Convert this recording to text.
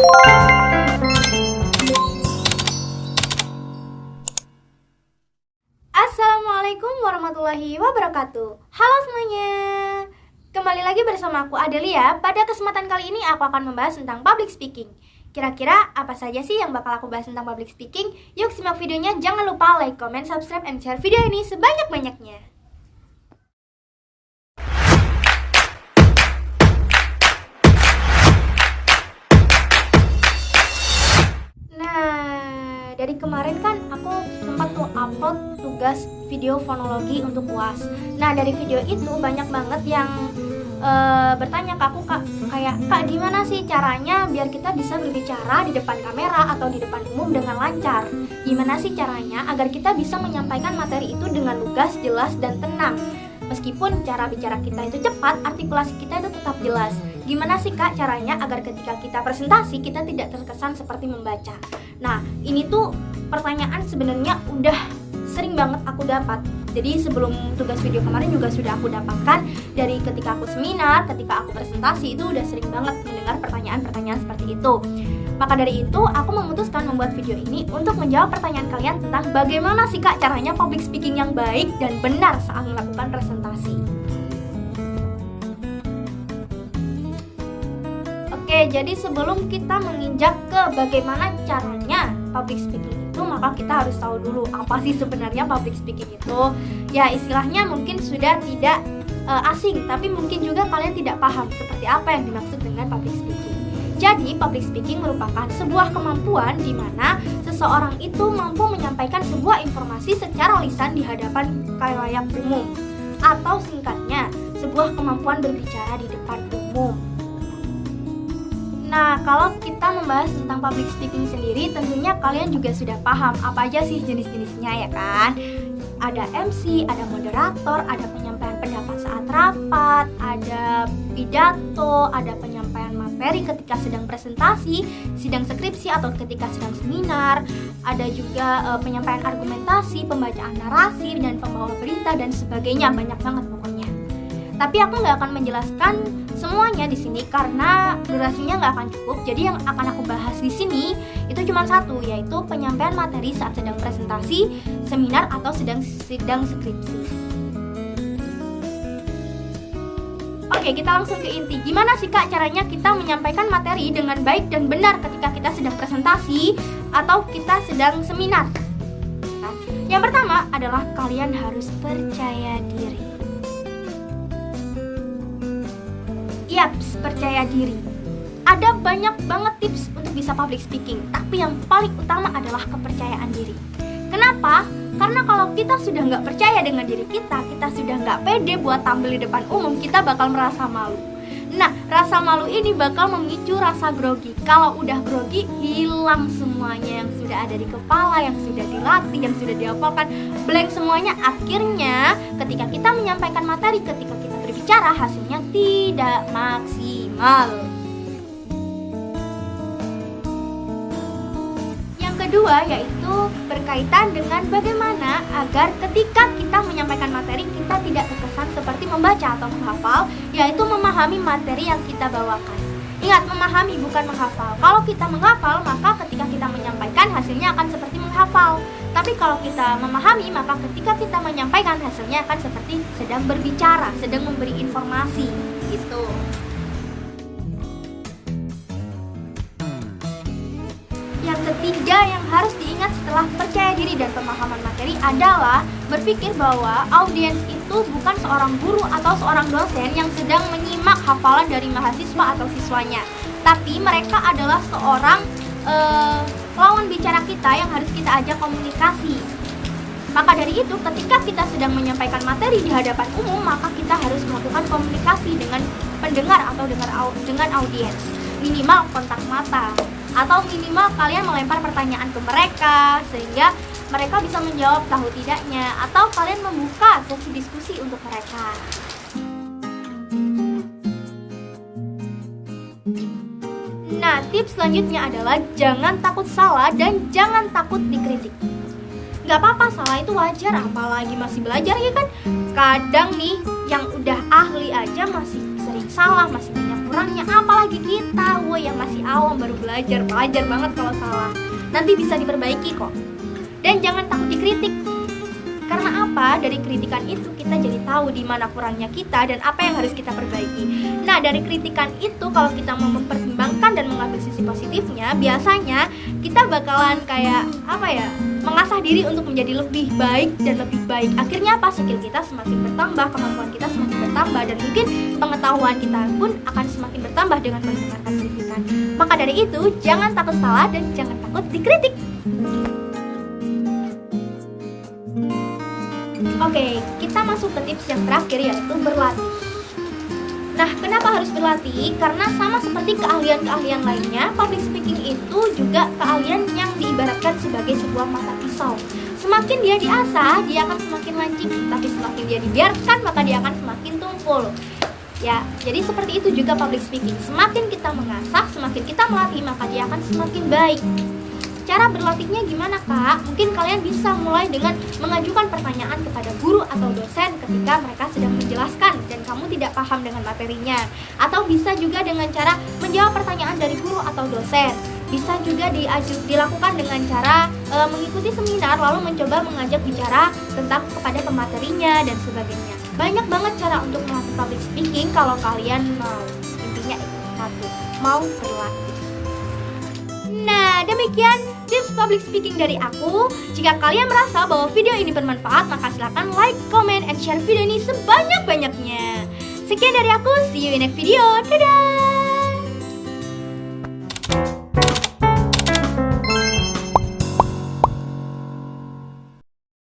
Assalamualaikum warahmatullahi wabarakatuh. Halo semuanya, kembali lagi bersama aku Adelia. Pada kesempatan kali ini aku akan membahas tentang public speaking. Kira-kira apa saja sih yang bakal aku bahas tentang public speaking? Yuk simak videonya, jangan lupa like, comment, subscribe, and share video ini sebanyak-banyaknya. Nah, dari kemarin kan aku sempat upload tugas video fonologi untuk UAS. Nah, dari video itu banyak banget yang bertanya ke aku, kayak gimana sih caranya biar kita bisa berbicara di depan kamera atau di depan umum dengan lancar? Gimana sih caranya agar kita bisa menyampaikan materi itu dengan lugas, jelas, dan tenang? Meskipun cara bicara kita itu cepat, artikulasi kita itu tetap jelas. Gimana sih Kak caranya agar ketika kita presentasi kita tidak terkesan seperti membaca? Nah, ini tuh pertanyaan sebenarnya udah sering banget aku dapat. Jadi sebelum tugas video kemarin juga sudah aku dapatkan dari ketika aku seminar, ketika aku presentasi, itu udah sering banget mendengar pertanyaan-pertanyaan seperti itu. Maka dari itu aku memutuskan membuat video ini untuk menjawab pertanyaan kalian tentang bagaimana sih Kak caranya public speaking yang baik dan benar saat melakukan presentasi. Oke, jadi sebelum kita menginjak ke bagaimana caranya public speaking itu, maka kita harus tahu dulu apa sih sebenarnya public speaking itu. Ya, istilahnya mungkin sudah tidak asing, tapi mungkin juga kalian tidak paham seperti apa yang dimaksud dengan public speaking. Jadi, public speaking merupakan sebuah kemampuan di mana seseorang itu mampu menyampaikan sebuah informasi secara lisan di hadapan khalayak umum, atau singkatnya, sebuah kemampuan berbicara di depan umum. Nah, kalau kita membahas tentang public speaking sendiri, tentunya kalian juga sudah paham apa aja sih jenis-jenisnya, ya kan? Ada MC, ada moderator, ada penyampaian pendapat saat rapat, ada pidato, ada penyampaian materi ketika sedang presentasi, sidang skripsi atau ketika sedang seminar, ada juga penyampaian argumentasi, pembacaan narasi, dan pembawa berita, dan sebagainya, banyak banget pokoknya. Tapi aku nggak akan menjelaskan semuanya di sini karena durasinya nggak akan cukup. Jadi yang akan aku bahas di sini itu cuma satu, yaitu penyampaian materi saat sedang presentasi, seminar, atau sedang skripsi. Oke, kita langsung ke inti. Gimana sih Kak caranya kita menyampaikan materi dengan baik dan benar ketika kita sedang presentasi atau kita sedang seminar? Nah, yang pertama adalah kalian harus percaya diri. Yaps, percaya diri. Ada banyak banget tips untuk bisa public speaking, tapi yang paling utama adalah kepercayaan diri. Kenapa? Karena kalau kita sudah nggak percaya dengan diri kita sudah nggak pede buat tampil di depan umum, kita bakal merasa malu. Nah, rasa malu ini bakal memicu rasa grogi. Kalau udah grogi, hilang semuanya yang sudah ada di kepala, yang sudah dilatih, yang sudah dihafalkan, blank semuanya. Akhirnya, ketika kita menyampaikan materi, ketika kita berbicara, hasilnya tidak maksimal. Yang kedua yaitu berkaitan dengan bagaimana agar ketika kita menyampaikan materi kita tidak terkesan seperti membaca atau menghafal, yaitu memahami materi yang kita bawakan. Ingat, memahami bukan menghafal. Kalau kita menghafal, maka ketika kita menyampaikan hasilnya akan seperti menghafal. Tapi kalau kita memahami, maka ketika kita menyampaikan hasilnya akan seperti sedang berbicara, sedang memberi informasi gitu. Yang ketiga yang harus diingat setelah percaya diri dan pemahaman materi adalah berpikir bahwa audiens itu bukan seorang guru atau seorang dosen yang sedang menyimak hafalan dari mahasiswa atau siswanya, tapi mereka adalah seorang lawan bicara kita yang harus kita ajak komunikasi. Maka dari itu, ketika kita sedang menyampaikan materi di hadapan umum, maka kita harus melakukan komunikasi dengan pendengar atau dengan audiens. Minimal kontak mata, atau minimal kalian melempar pertanyaan ke mereka sehingga mereka bisa menjawab tahu tidaknya, atau kalian membuka sesi diskusi untuk mereka. Nah, tips selanjutnya adalah jangan takut salah dan jangan takut dikritik. Gak apa-apa, salah itu wajar, apalagi masih belajar ya kan. Kadang nih yang udah ahli aja masih sering salah, masih banyak kurangnya. Apalagi kita, yang masih awam baru belajar, wajar banget kalau salah. Nanti bisa diperbaiki kok. Dan jangan takut dikritik. Karena apa? Dari kritikan itu kita jadi tahu di mana kurangnya kita dan apa yang harus kita perbaiki. Nah, dari kritikan itu kalau kita mau mempertimbangkan dan mengambil sisi positifnya, biasanya kita bakalan kayak mengasah diri untuk menjadi lebih baik dan lebih baik. Akhirnya apa? Skill kita semakin bertambah, kemampuan kita semakin bertambah, dan mungkin pengetahuan kita pun akan semakin bertambah dengan mendengarkan kritikan. Maka dari itu, jangan takut salah dan jangan takut dikritik. Oke, kita masuk ke tips yang terakhir, yaitu berlatih. Nah, kenapa harus berlatih? Karena sama seperti keahlian-keahlian lainnya, public speaking itu juga keahlian yang diibaratkan sebagai sebuah mata pisau. Semakin dia diasah, dia akan semakin lancip. Tapi semakin dia dibiarkan, maka dia akan semakin tumpul. Ya, jadi seperti itu juga public speaking. Semakin kita mengasah, semakin kita melatih, maka dia akan semakin baik. Cara berlatihnya gimana, Kak? Mungkin kalian bisa mulai dengan mengajukan pertanyaan kepada guru atau dosen ketika mereka sedang menjelaskan dan kamu tidak paham dengan materinya. Atau bisa juga dengan cara menjawab pertanyaan dari guru atau dosen. Bisa juga dilakukan dengan cara mengikuti seminar lalu mencoba mengajak bicara tentang kepada pematerinya dan sebagainya. Banyak banget cara untuk melatih public speaking kalau kalian mau. Intinya itu satu, mau berlatih. Nah, demikian tips public speaking dari aku. Jika kalian merasa bahwa video ini bermanfaat, maka silakan like, comment, and share video ini sebanyak-banyaknya. Sekian dari aku, see you in next video. Dadah!